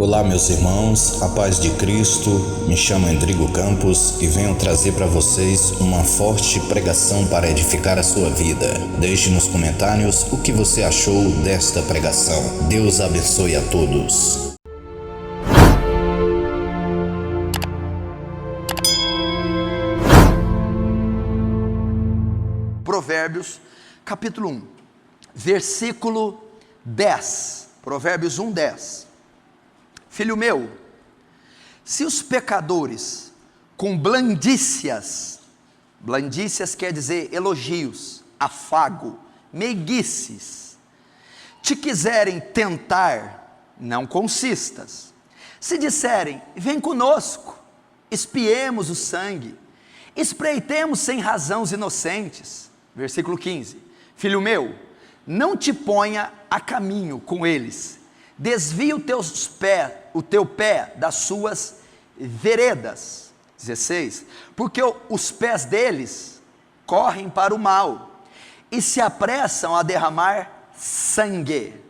Olá, meus irmãos, a paz de Cristo. Me chamo Endrigo Campos e venho trazer para vocês uma forte pregação para edificar a sua vida. Deixe nos comentários o que você achou desta pregação. Deus abençoe a todos. Provérbios, capítulo 1, versículo 10. Provérbios 1, 10. Filho meu, se os pecadores com blandícias quer dizer elogios, afago, meiguices, te quiserem tentar, não consistas. Se disserem, vem conosco, espiemos o sangue, espreitemos sem razão os inocentes. Versículo 15. Filho meu, não te ponha a caminho com eles, desvia o teu pé das suas veredas. 16. Porque os pés deles correm para o mal e se apressam a derramar sangue.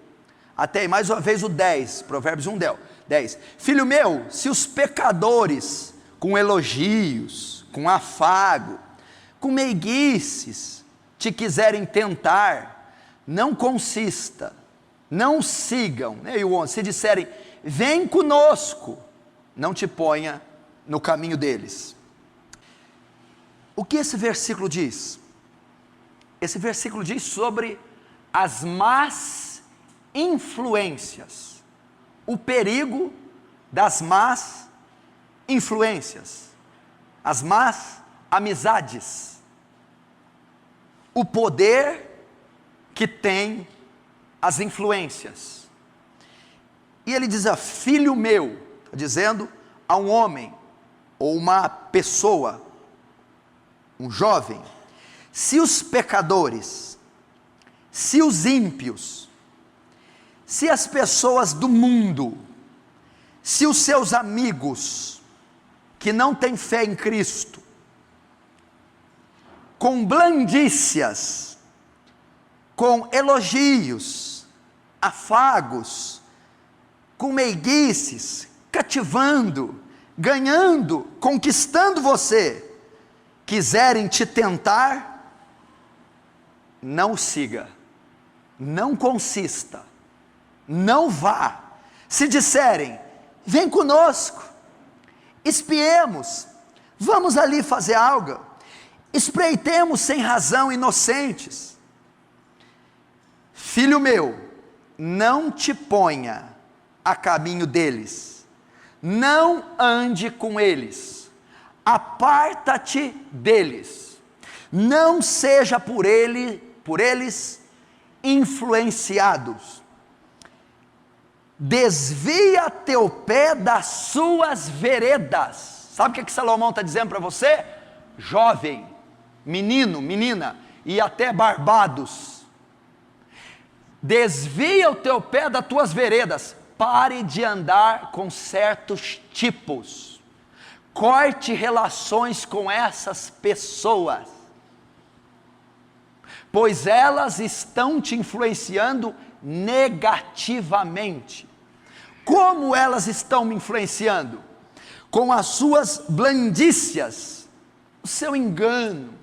Até aí, mais uma vez o 10, Provérbios 1, 10. Filho meu, se os pecadores com elogios, com afago, com meiguices te quiserem tentar, não consista, não sigam, e o 11, se disserem, vem conosco, não te ponha no caminho deles. O que esse versículo diz? Esse versículo diz sobre as más influências, o perigo das más influências, as más amizades, o poder que tem as influências. E ele diz, filho meu, está dizendo a um homem, ou uma pessoa, um jovem, se os pecadores, se os ímpios, se as pessoas do mundo, se os seus amigos, que não têm fé em Cristo, com blandícias, com elogios, afagos, com meiguices, cativando, ganhando, conquistando você, quiserem te tentar, não o siga, não consista, não vá. Se disserem, vem conosco, espiemos, vamos ali fazer algo, espreitemos sem razão inocentes. Filho meu, não te ponha a caminho deles, não ande com eles, aparta-te deles, não seja por eles influenciados, desvia teu pé das suas veredas. Sabe o que Salomão está dizendo para você? Jovem, menino, menina, e até barbados, desvia o teu pé das tuas veredas, pare de andar com certos tipos, corte relações com essas pessoas, pois elas estão te influenciando negativamente. Como elas estão me influenciando? Com as suas blandícias, o seu engano,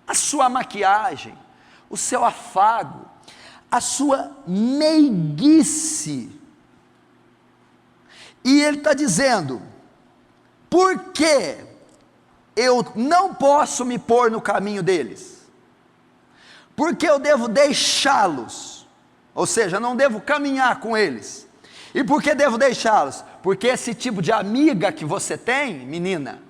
a sua maquiagem, o seu afago, a sua meiguice. E ele está dizendo, por que eu não posso me pôr no caminho deles? Porque eu devo deixá-los, ou seja, não devo caminhar com eles. E por que devo deixá-los? Porque esse tipo de amiga que você tem, menina,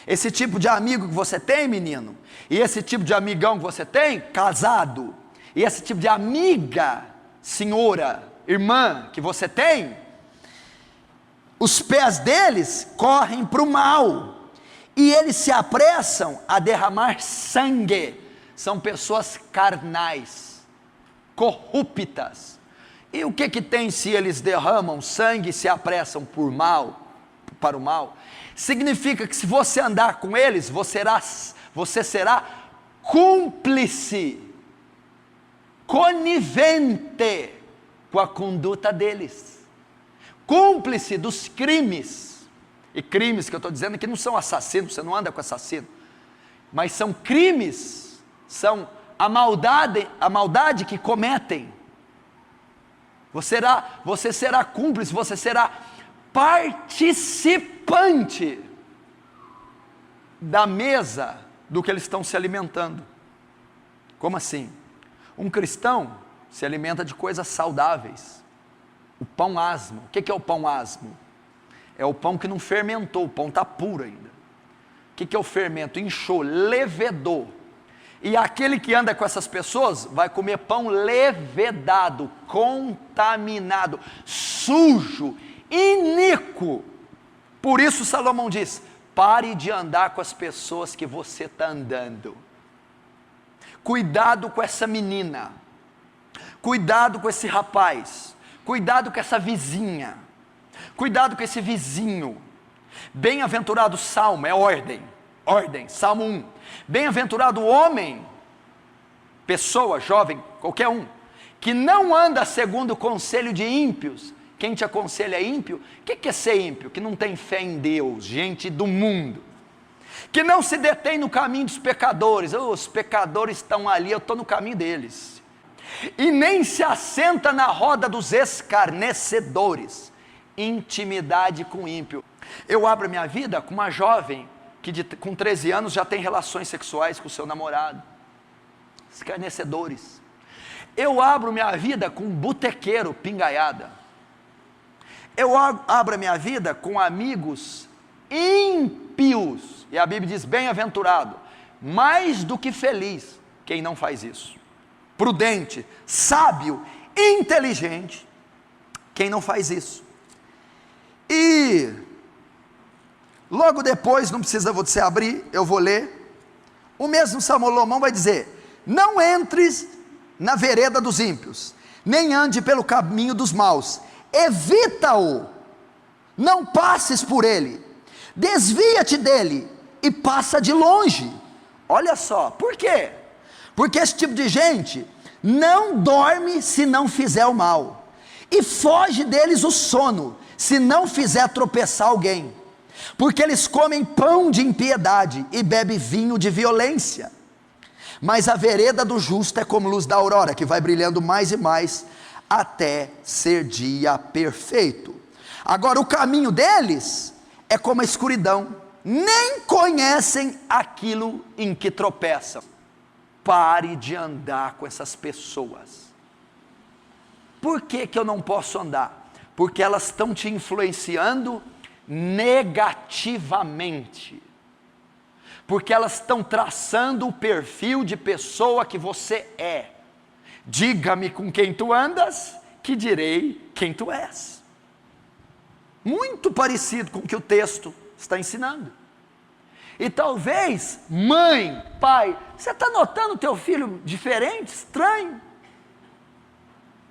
esse tipo de amigo que você tem, menino, e esse tipo de amigão que você tem, casado, e esse tipo de amiga, senhora, irmã, que você tem, os pés deles correm para o mal, e eles se apressam a derramar sangue. São pessoas carnais, corruptas. E o que tem se eles derramam sangue e se apressam para o mal? Significa que se você andar com eles, você será cúmplice, conivente com a conduta deles. cúmplice dos crimes. E crimes que eu estou dizendo aqui não são assassinos, você não anda com assassino, mas são crimes, são a maldade que cometem. Você será cúmplice, você será participante da mesa do que eles estão se alimentando. Como assim? Um cristão se alimenta de coisas saudáveis. O pão asmo. O que é o pão asmo? É o pão que não fermentou, o pão está puro ainda. O que é o fermento? Inchou, levedou. E aquele que anda com essas pessoas vai comer pão levedado, contaminado, sujo, iníquo. Por isso Salomão diz: pare de andar com as pessoas que você está andando. Cuidado com essa menina, cuidado com esse rapaz, cuidado com essa vizinha, cuidado com esse vizinho. Bem-aventurado Salmo, é ordem, Salmo 1. Bem-aventurado o homem, pessoa, jovem, qualquer um, que não anda segundo o conselho de ímpios. Quem te aconselha é ímpio? O que é ser ímpio? Que não tem fé em Deus, gente do mundo. Que não se detém no caminho dos pecadores. Os pecadores estão ali, eu estou no caminho deles. E nem se assenta na roda dos escarnecedores. Intimidade com ímpio. Eu abro minha vida com uma jovem que com 13 anos já tem relações sexuais com o seu namorado. Escarnecedores. Eu abro minha vida com um botequeiro, pingaiada. Eu abro a minha vida com amigos ímpios. E a Bíblia diz: bem-aventurado, mais do que feliz, quem não faz isso. Prudente, sábio, inteligente, quem não faz isso. E logo depois, não precisa você abrir, eu vou ler. O mesmo Salomão vai dizer: não entres na vereda dos ímpios, nem ande pelo caminho dos maus, evita-o, não passes por ele, desvia-te dele e passa de longe. Olha só, por quê? Porque esse tipo de gente não dorme se não fizer o mal, e foge deles o sono, se não fizer tropeçar alguém, porque eles comem pão de impiedade e bebem vinho de violência. Mas a vereda do justo é como luz da aurora, que vai brilhando mais e mais, até ser dia perfeito. Agora o caminho deles é como a escuridão, nem conhecem aquilo em que tropeçam. Pare de andar com essas pessoas. Por que eu não posso andar? Porque elas estão te influenciando negativamente, porque elas estão traçando o perfil de pessoa que você é. Diga-me com quem tu andas, que direi quem tu és. Muito parecido com o que o texto está ensinando. E talvez, mãe, pai, você está notando o teu filho diferente, estranho,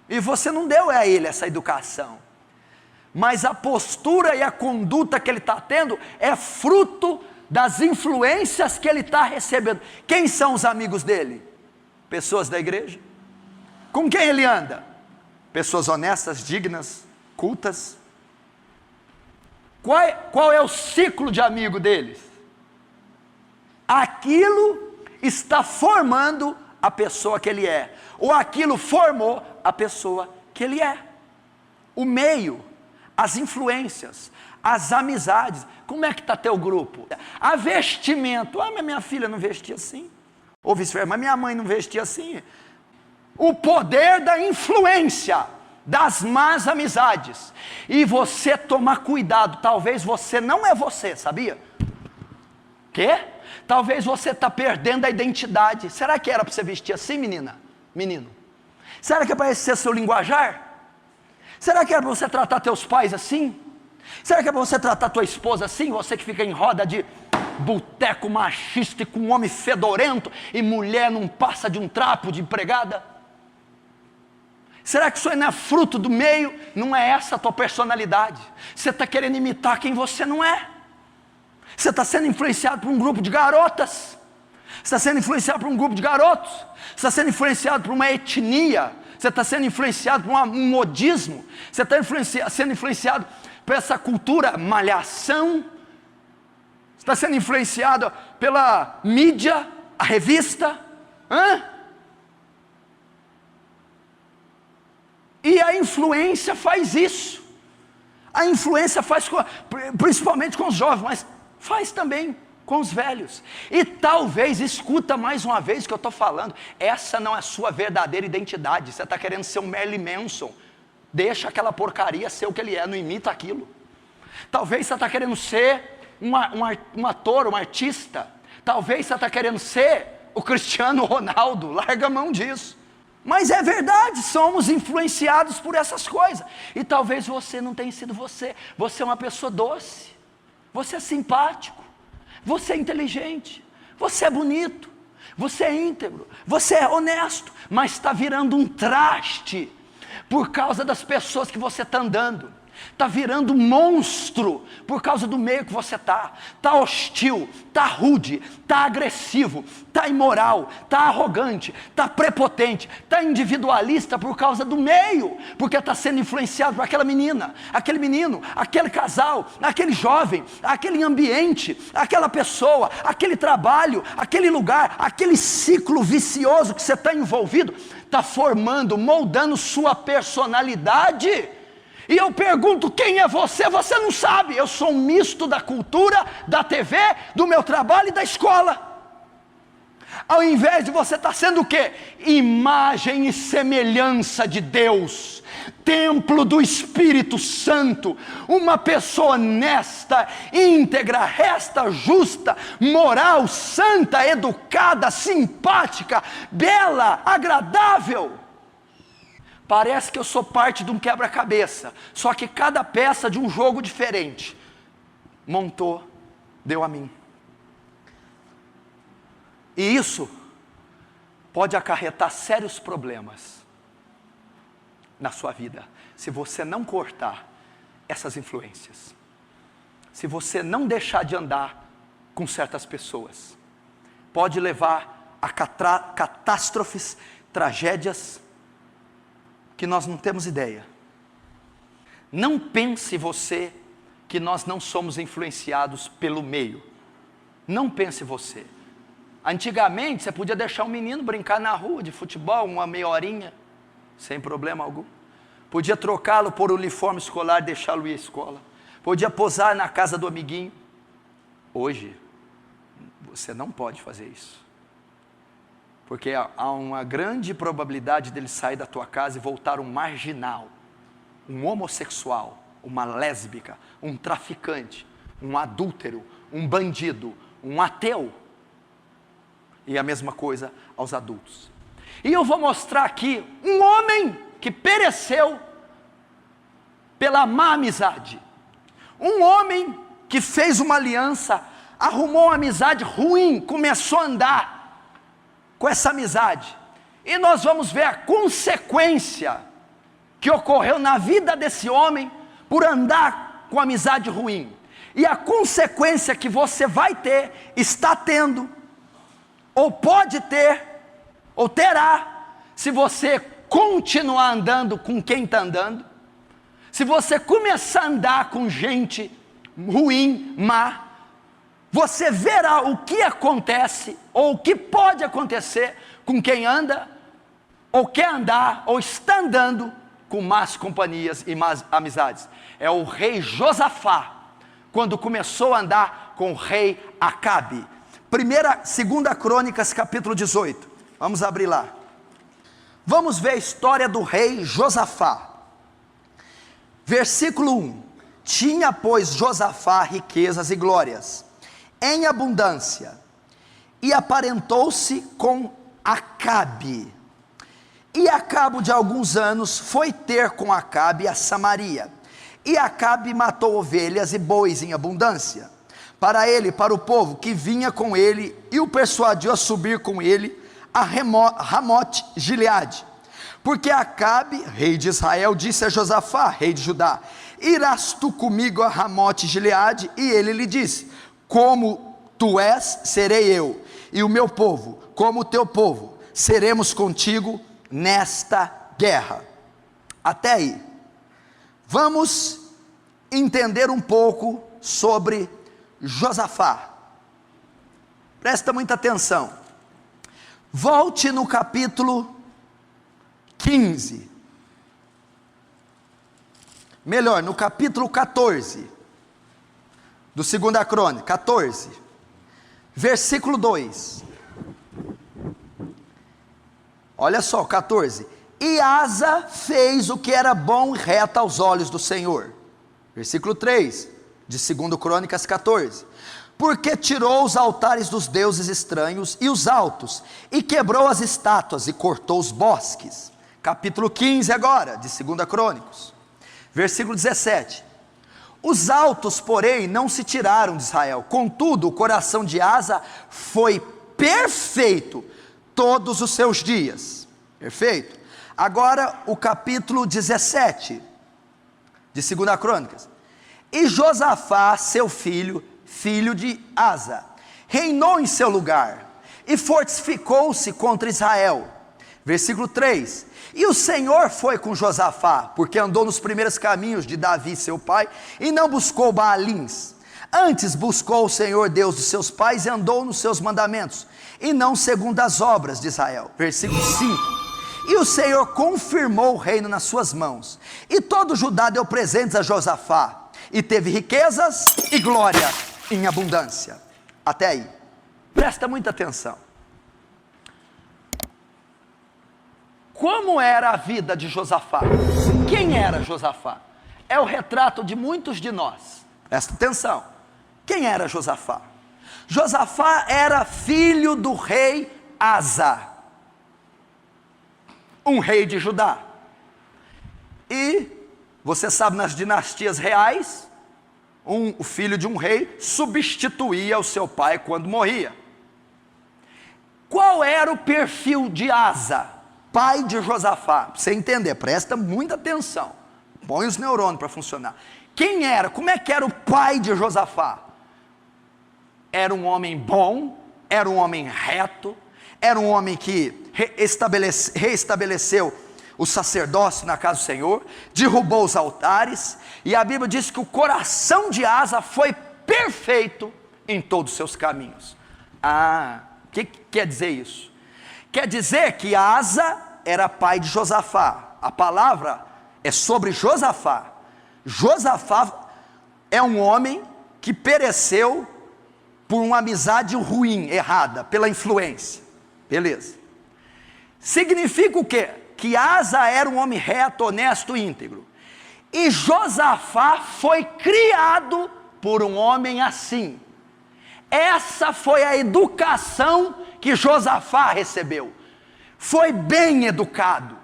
e você não deu a ele essa educação, mas a postura e a conduta que ele está tendo é fruto das influências que ele está recebendo. Quem são os amigos dele? Pessoas da igreja. Com quem ele anda? Pessoas honestas, dignas, cultas. Qual é o ciclo de amigo deles? Aquilo está formando a pessoa que ele é, ou aquilo formou a pessoa que ele é. O meio, as influências, as amizades. Como é que está teu grupo? A vestimento. Mas minha filha não vestia assim. Ou vice-versa, mas minha mãe não vestia assim. O poder da influência, das más amizades. E você tomar cuidado. Talvez você não é você, sabia? Quê? Talvez você está perdendo a identidade. Será que era para você vestir assim, menina? Menino? Será que é para esse ser seu linguajar? Será que era para você tratar teus pais assim? Será que é para você tratar tua esposa assim? Você que fica em roda de boteco machista e com um homem fedorento e mulher não passa de um trapo de empregada? Será que isso aí não é fruto do meio? Não é essa a tua personalidade? Você está querendo imitar quem você não é? Você está sendo influenciado por um grupo de garotas? Você está sendo influenciado por um grupo de garotos? Você está sendo influenciado por uma etnia? você está sendo influenciado por um modismo, você está sendo influenciado por essa cultura malhação, você está sendo influenciado pela mídia, a revista, E a influência faz isso. A influência faz, principalmente com os jovens, mas faz também com os velhos. E talvez, escuta mais uma vez o que eu estou falando, essa não é a sua verdadeira identidade. Você está querendo ser um Marilyn Manson, deixa aquela porcaria ser o que ele é, não imita aquilo. Talvez você está querendo ser um ator, um artista. Talvez você está querendo ser o Cristiano Ronaldo, larga a mão disso. Mas é verdade, somos influenciados por essas coisas. E talvez você não tenha sido você. Você é uma pessoa doce, você é simpático, você é inteligente, você é bonito, você é íntegro, você é honesto, mas está virando um traste por causa das pessoas que você está andando. Está virando um monstro por causa do meio que você está hostil, está rude, está agressivo, está imoral, está arrogante, está prepotente, está individualista por causa do meio, porque está sendo influenciado por aquela menina, aquele menino, aquele casal, aquele jovem, aquele ambiente, aquela pessoa, aquele trabalho, aquele lugar, aquele ciclo vicioso que você está envolvido, está formando, moldando sua personalidade. E eu pergunto, quem é você? Você não sabe. Eu sou um misto da cultura, da TV, do meu trabalho e da escola. Ao invés de você estar sendo o quê? Imagem e semelhança de Deus, templo do Espírito Santo, uma pessoa honesta, íntegra, reta, justa, moral, santa, educada, simpática, bela, agradável. Parece que eu sou parte de um quebra-cabeça, só que cada peça de um jogo diferente, montou, deu a mim. E isso pode acarretar sérios problemas na sua vida, se você não cortar essas influências, se você não deixar de andar com certas pessoas, pode levar a catástrofes, tragédias, que nós não temos ideia. Não pense você que nós não somos influenciados pelo meio. Não pense você. Antigamente você podia deixar um menino brincar na rua de futebol, uma meia horinha, sem problema algum. Podia trocá-lo por uniforme escolar, deixá-lo ir à escola. Podia posar na casa do amiguinho. Hoje, você não pode fazer isso. Porque há uma grande probabilidade dele sair da tua casa e voltar um marginal, um homossexual, uma lésbica, um traficante, um adúltero, um bandido, um ateu. E a mesma coisa aos adultos. E eu vou mostrar aqui um homem que pereceu pela má amizade. Um homem que fez uma aliança, arrumou uma amizade ruim, começou a andar com essa amizade, e nós vamos ver a consequência que ocorreu na vida desse homem, por andar com amizade ruim, e a consequência que você vai ter, está tendo, ou pode ter, ou terá, se você continuar andando com quem está andando, se você começar a andar com gente ruim, má, você verá o que acontece, ou o que pode acontecer com quem anda, ou quer andar, ou está andando com más companhias e más amizades. É o rei Josafá, quando começou a andar com o rei Acabe. 2 Crônicas, capítulo 18. Vamos abrir lá. Vamos ver a história do rei Josafá. Versículo 1. Tinha, pois, Josafá riquezas e glórias em abundância, e aparentou-se com Acabe, e a cabo de alguns anos foi ter com Acabe a Samaria, e Acabe matou ovelhas e bois em abundância, para ele, para o povo que vinha com ele, e o persuadiu a subir com ele a Ramote Gileade, porque Acabe, rei de Israel, disse a Josafá, rei de Judá, irás tu comigo a Ramote Gileade? E ele lhe disse, como tu és, serei eu, e o meu povo, como o teu povo, seremos contigo nesta guerra. Até aí. Vamos entender um pouco sobre Josafá. Presta muita atenção. Volte no capítulo 15. Melhor, no capítulo 14 do 2 Crônica, 14, versículo 2. Olha só, 14. E Asa fez o que era bom e reto aos olhos do Senhor. Versículo 3 de 2 Crônicas 14. Porque tirou os altares dos deuses estranhos e os altos, e quebrou as estátuas e cortou os bosques. Capítulo 15 agora, de 2 Crônicas, versículo 17. Os altos, porém, não se tiraram de Israel, contudo, o coração de Asa foi perfeito todos os seus dias. Perfeito? Agora, o capítulo 17, de 2 Crônicas. E Josafá, seu filho, filho de Asa, reinou em seu lugar, e fortificou-se contra Israel. Versículo 3. E o Senhor foi com Josafá, porque andou nos primeiros caminhos de Davi seu pai, e não buscou Baalins. Antes buscou o Senhor Deus dos seus pais, e andou nos seus mandamentos, e não segundo as obras de Israel. Versículo 5. E o Senhor confirmou o reino nas suas mãos, e todo Judá deu presentes a Josafá, e teve riquezas e glória em abundância. Até aí. Presta muita atenção. Como era a vida de Josafá? Quem era Josafá? É o retrato de muitos de nós. Presta atenção. Quem era Josafá? Josafá era filho do rei Asa, um rei de Judá. E você sabe, nas dinastias reais, o filho de um rei substituía o seu pai quando morria. Qual era o perfil de Asa, pai de Josafá? Para você entender, presta muita atenção, põe os neurônios para funcionar. Quem era, como é que era o pai de Josafá? Era um homem bom, era um homem reto, era um homem que reestabeleceu o sacerdócio na casa do Senhor, derrubou os altares, e a Bíblia diz que o coração de Asa foi perfeito em todos os seus caminhos. O que quer dizer isso? Quer dizer que Asa era pai de Josafá. A palavra é sobre Josafá. Josafá é um homem que pereceu por uma amizade ruim, errada, pela influência. Beleza. Significa o quê? Que Asa era um homem reto, honesto e íntegro. E Josafá foi criado por um homem assim. Essa foi a educação que Josafá recebeu. Foi bem educado,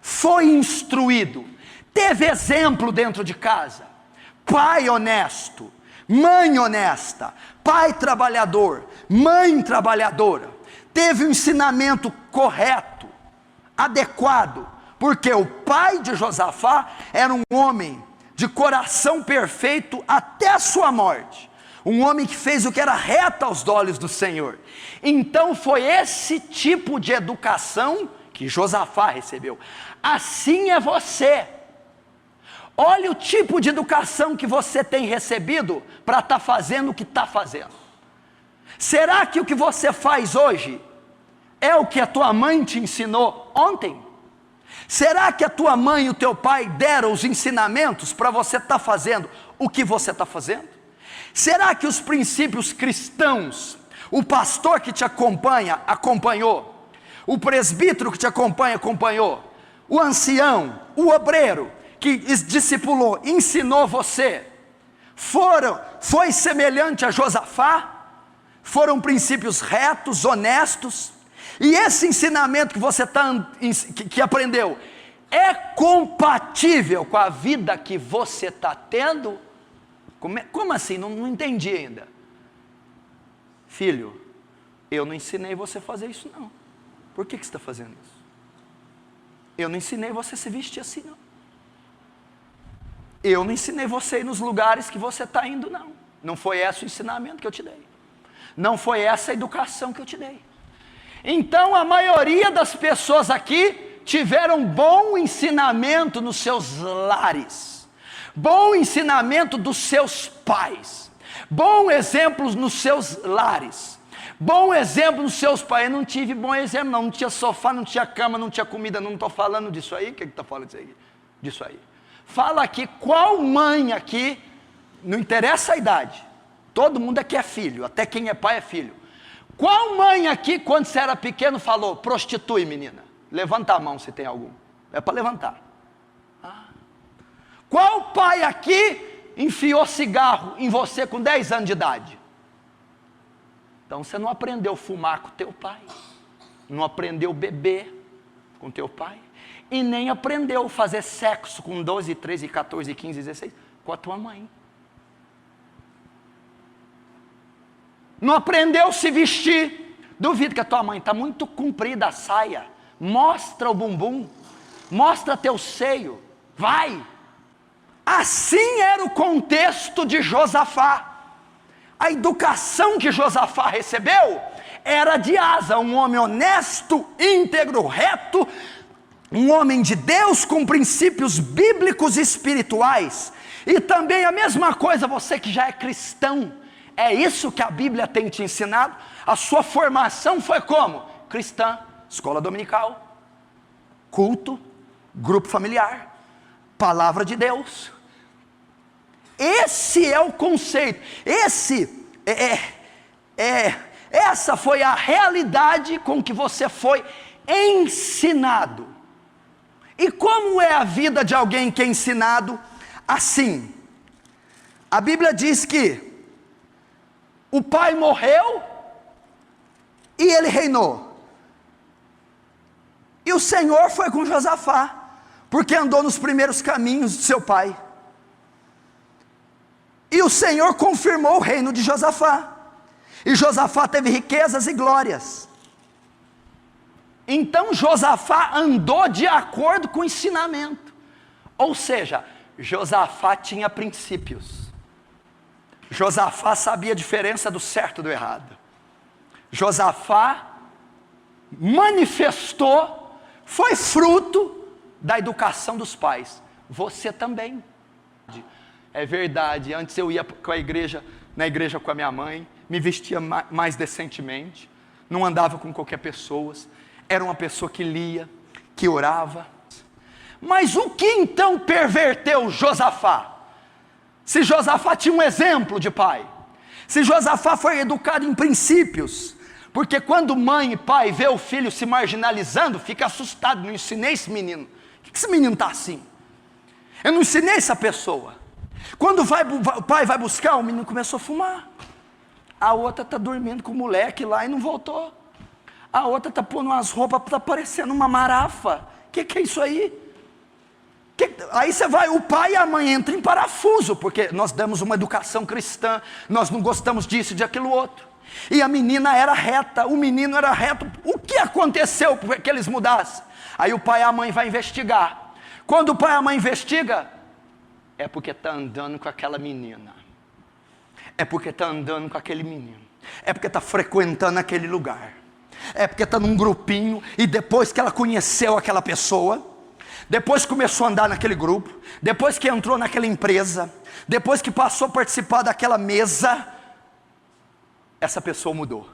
foi instruído, teve exemplo dentro de casa. Pai honesto, mãe honesta, pai trabalhador, mãe trabalhadora. Teve um ensinamento correto, adequado, porque o pai de Josafá era um homem de coração perfeito até a sua morte, um homem que fez o que era reto aos olhos do Senhor. Então foi esse tipo de educação que Josafá recebeu. Assim é você. Olha o tipo de educação que você tem recebido para estar fazendo o que está fazendo. Será que o que você faz hoje é o que a tua mãe te ensinou ontem? Será que a tua mãe e o teu pai deram os ensinamentos para você estar fazendo o que você está fazendo? Será que os princípios cristãos, o pastor que te acompanha, acompanhou? O presbítero que te acompanha, acompanhou? O ancião, o obreiro que discipulou, ensinou você? Foi semelhante a Josafá? Foram princípios retos, honestos? E esse ensinamento que você que aprendeu, é compatível com a vida que você está tendo? Como assim? Não entendi ainda. Filho, eu não ensinei você a fazer isso não. Por que você está fazendo isso? Eu não ensinei você a se vestir assim não. Eu não ensinei você a ir nos lugares que você está indo não. Não foi esse o ensinamento que eu te dei. Não foi essa a educação que eu te dei. Então a maioria das pessoas aqui tiveram bom ensinamento nos seus lares, bom ensinamento dos seus pais, bom exemplo nos seus lares, bom exemplo nos seus pais. Eu não tive bom exemplo, não tinha sofá, não tinha cama, não tinha comida. Não estou falando disso aí. O que está falando disso aí? Fala aqui, qual mãe aqui, não interessa a idade, todo mundo aqui é filho, até quem é pai é filho. Qual mãe aqui, quando você era pequeno, falou: prostitui, menina? Levanta a mão se tem algum. É para levantar. Qual pai aqui enfiou cigarro em você com 10 anos de idade? Então você não aprendeu a fumar com teu pai, não aprendeu a beber com teu pai, e nem aprendeu a fazer sexo com 12, 13, 14, 15, 16 com a tua mãe. Não aprendeu a se vestir. Duvido que a tua mãe está muito comprida a saia. Mostra o bumbum, mostra teu seio, vai. Assim era o contexto de Josafá. A educação que Josafá recebeu era de Asa, um homem honesto, íntegro, reto, um homem de Deus com princípios bíblicos e espirituais. E também a mesma coisa, você que já é cristão, é isso que a Bíblia tem te ensinado. A sua formação foi como? Cristã, escola dominical, culto, grupo familiar, palavra de Deus. Esse é o conceito, essa foi a realidade com que você foi ensinado. E como é a vida de alguém que é ensinado assim? A Bíblia diz que o pai morreu e ele reinou. E o Senhor foi com Josafá, porque andou nos primeiros caminhos de seu pai. E o Senhor confirmou o reino de Josafá. E Josafá teve riquezas e glórias. Então Josafá andou de acordo com o ensinamento. Ou seja, Josafá tinha princípios. Josafá sabia a diferença do certo e do errado. Josafá manifestou, foi fruto da educação dos pais. Você também. É verdade, antes eu ia com a igreja, na igreja com a minha mãe, me vestia mais decentemente, não andava com qualquer pessoa, era uma pessoa que lia, que orava. Mas o que então perverteu Josafá? Se Josafá tinha um exemplo de pai, se Josafá foi educado em princípios, porque quando mãe e pai vê o filho se marginalizando, fica assustado. Não ensinei esse menino. Por que esse menino está assim? Eu não ensinei essa pessoa. Quando o pai vai buscar, o menino começou a fumar. A outra está dormindo com o moleque lá e não voltou. A outra está pondo umas roupas, está parecendo uma marafa. O que é isso aí? Aí você vai, o pai e a mãe entram em parafuso, porque nós damos uma educação cristã, nós não gostamos disso e de aquilo outro. E a menina era reta, o menino era reto. O que aconteceu para que eles mudassem? Aí o pai e a mãe vão investigar. Quando o pai e a mãe investigam, é porque está andando com aquela menina, é porque está andando com aquele menino, é porque está frequentando aquele lugar, é porque está num grupinho, e depois que ela conheceu aquela pessoa, depois começou a andar naquele grupo, depois que entrou naquela empresa, depois que passou a participar daquela mesa, essa pessoa mudou.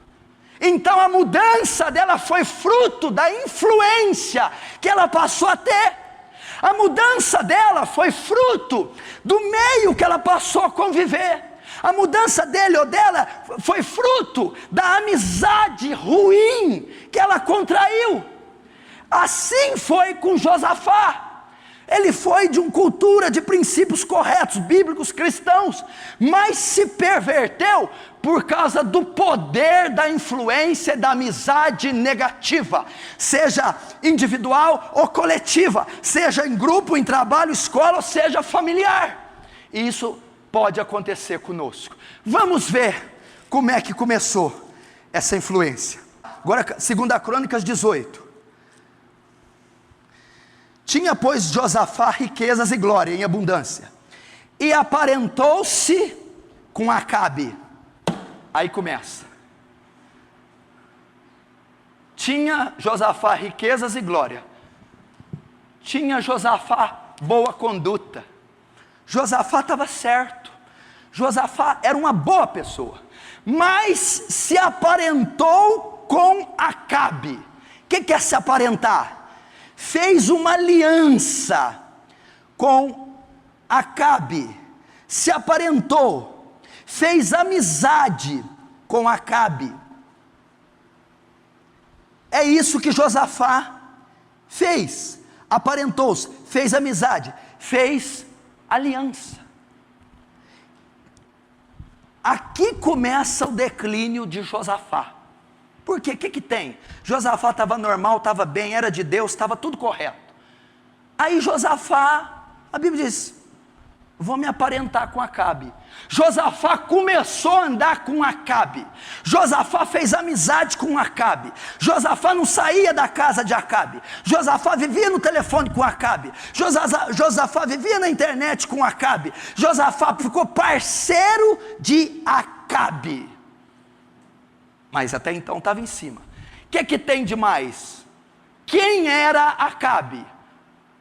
Então a mudança dela foi fruto da influência que ela passou a ter. A mudança dela foi fruto do meio que ela passou a conviver. A mudança dele ou dela foi fruto da amizade ruim que ela contraiu. Assim foi com Josafá. Ele foi de uma cultura de princípios corretos, bíblicos, cristãos, mas se perverteu por causa do poder da influência da amizade negativa, seja individual ou coletiva, seja em grupo, em trabalho, escola, ou seja familiar. E isso pode acontecer conosco. Vamos ver como é que começou essa influência. Agora, 2 Crônicas 18. Tinha, pois, Josafá riquezas e glória em abundância, e aparentou-se com Acabe. Aí começa. Tinha Josafá riquezas e glória, tinha Josafá boa conduta. Josafá estava certo. Josafá era uma boa pessoa, mas se aparentou com Acabe. O que é se aparentar? Fez uma aliança com Acabe, se aparentou, fez amizade com Acabe. É isso que Josafá fez, aparentou-se, fez amizade, fez aliança. Aqui começa o declínio de Josafá. Por quê? O que tem? Josafá estava normal, estava bem, era de Deus, estava tudo correto. Aí Josafá, a Bíblia diz, vou me aparentar com Acabe. Josafá começou a andar com Acabe. Josafá fez amizade com Acabe. Josafá não saía da casa de Acabe. Josafá vivia no telefone com Acabe. Josafá vivia na internet com Acabe. Josafá ficou parceiro de Acabe. Mas até então estava em cima. O que tem de mais? Quem era Acabe?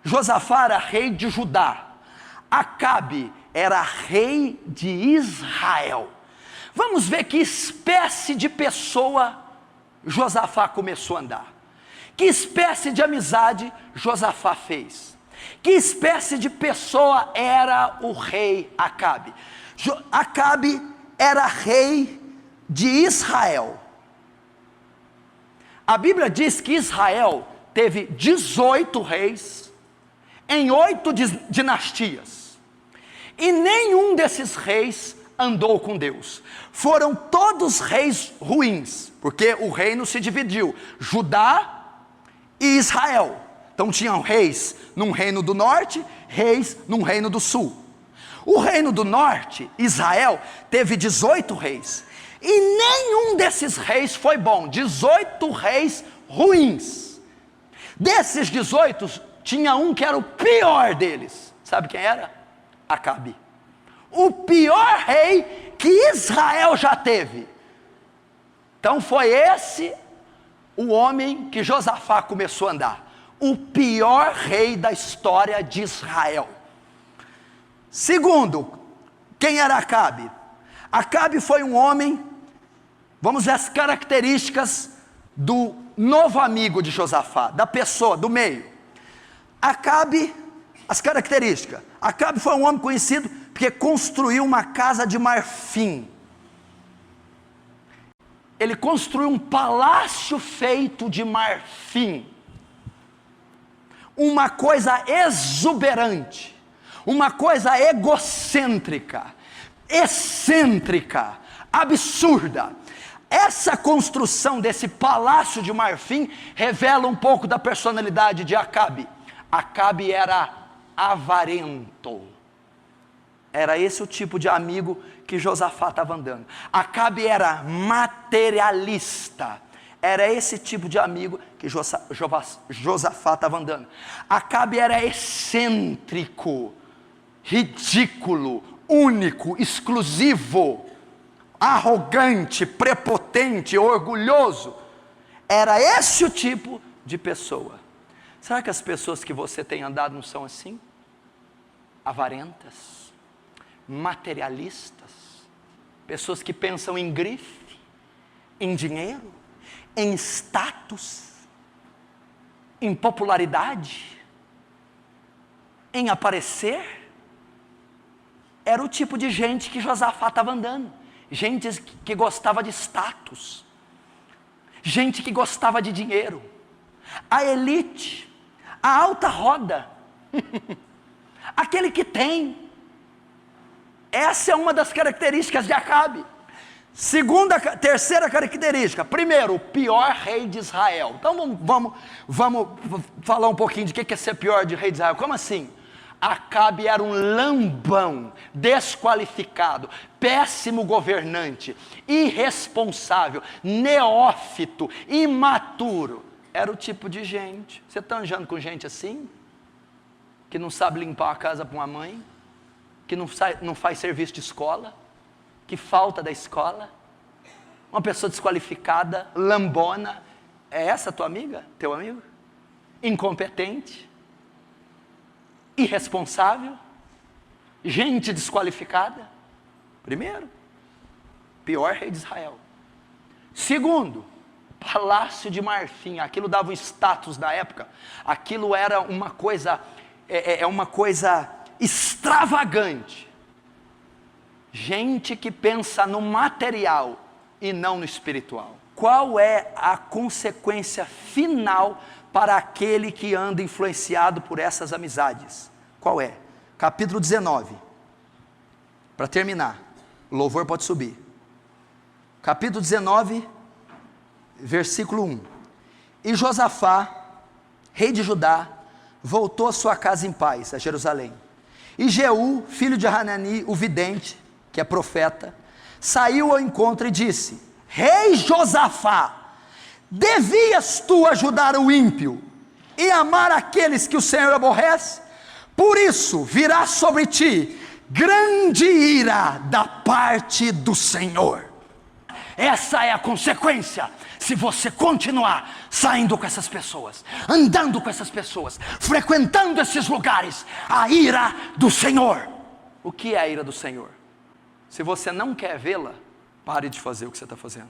Josafá era rei de Judá. Acabe era rei de Israel. Vamos ver que espécie de pessoa Josafá começou a andar. Que espécie de amizade Josafá fez. Que espécie de pessoa era o rei Acabe. Acabe era rei de Israel. A Bíblia diz que Israel teve 18 reis em 8 dinastias. E nenhum desses reis andou com Deus. Foram todos reis ruins, porque o reino se dividiu, Judá e Israel. Então tinham reis num reino do norte, reis num reino do sul. O reino do norte, Israel, teve 18 reis. E nenhum desses reis foi bom, 18 reis ruins. Desses 18, tinha um que era o pior deles. Sabe quem era? Acabe. O pior rei que Israel já teve. Então foi esse o homem que Josafá começou a andar. O pior rei da história de Israel. Segundo, quem era Acabe? Acabe foi um homem, vamos ver as características do novo amigo de Josafá, da pessoa, do meio. Acabe, as características. Acabe foi um homem conhecido porque construiu uma casa de marfim. Ele construiu um palácio feito de marfim. Uma coisa exuberante, uma coisa egocêntrica, excêntrica, absurda. Essa construção desse palácio de marfim revela um pouco da personalidade de Acabe. Acabe era avarento. Era esse o tipo de amigo que Josafá estava andando. Acabe era materialista. Era esse tipo de amigo que Josafá estava andando. Acabe era excêntrico, ridículo, único, exclusivo, arrogante, prepotente, orgulhoso. Era esse o tipo de pessoa. Será que as pessoas que você tem andado não são assim? Avarentas, materialistas, pessoas que pensam em grife, em dinheiro, em status, em popularidade, em aparecer. Era o tipo de gente que Josafá estava andando. Gente que gostava de status, gente que gostava de dinheiro, a elite, a alta roda, aquele que tem. Essa é uma das características de Acabe. Terceira característica. Primeiro, o pior rei de Israel. Então vamos falar um pouquinho de que é ser pior de rei de Israel. Como assim? Acabe era um lambão, desqualificado, péssimo governante, irresponsável, neófito, imaturo. Era o tipo de gente. Você está andando com gente assim? Que não sabe limpar a casa para uma mãe? Que não faz serviço de escola? Que falta da escola? Uma pessoa desqualificada, lambona. É essa tua amiga? Teu amigo? Incompetente? irresponsável, gente desqualificada. Primeiro, pior rei de Israel. Segundo, palácio de marfim, aquilo dava um status da época, aquilo era uma coisa, uma coisa extravagante. Gente que pensa no material e não no espiritual. Qual é a consequência final para aquele que anda influenciado por essas amizades? Qual é? Capítulo 19. Para terminar, o louvor pode subir. Capítulo 19, versículo 1. E Josafá, rei de Judá, voltou a sua casa em paz, a Jerusalém. E Jeú, filho de Hanani, o vidente, que é profeta, saiu ao encontro e disse: Rei Josafá, devias tu ajudar o ímpio e amar aqueles que o Senhor aborrece? Por isso virá sobre ti grande ira da parte do Senhor. Essa é a consequência se você continuar saindo com essas pessoas, andando com essas pessoas, frequentando esses lugares. A ira do Senhor. O que é a ira do Senhor? Se você não quer vê-la, pare de fazer o que você está fazendo.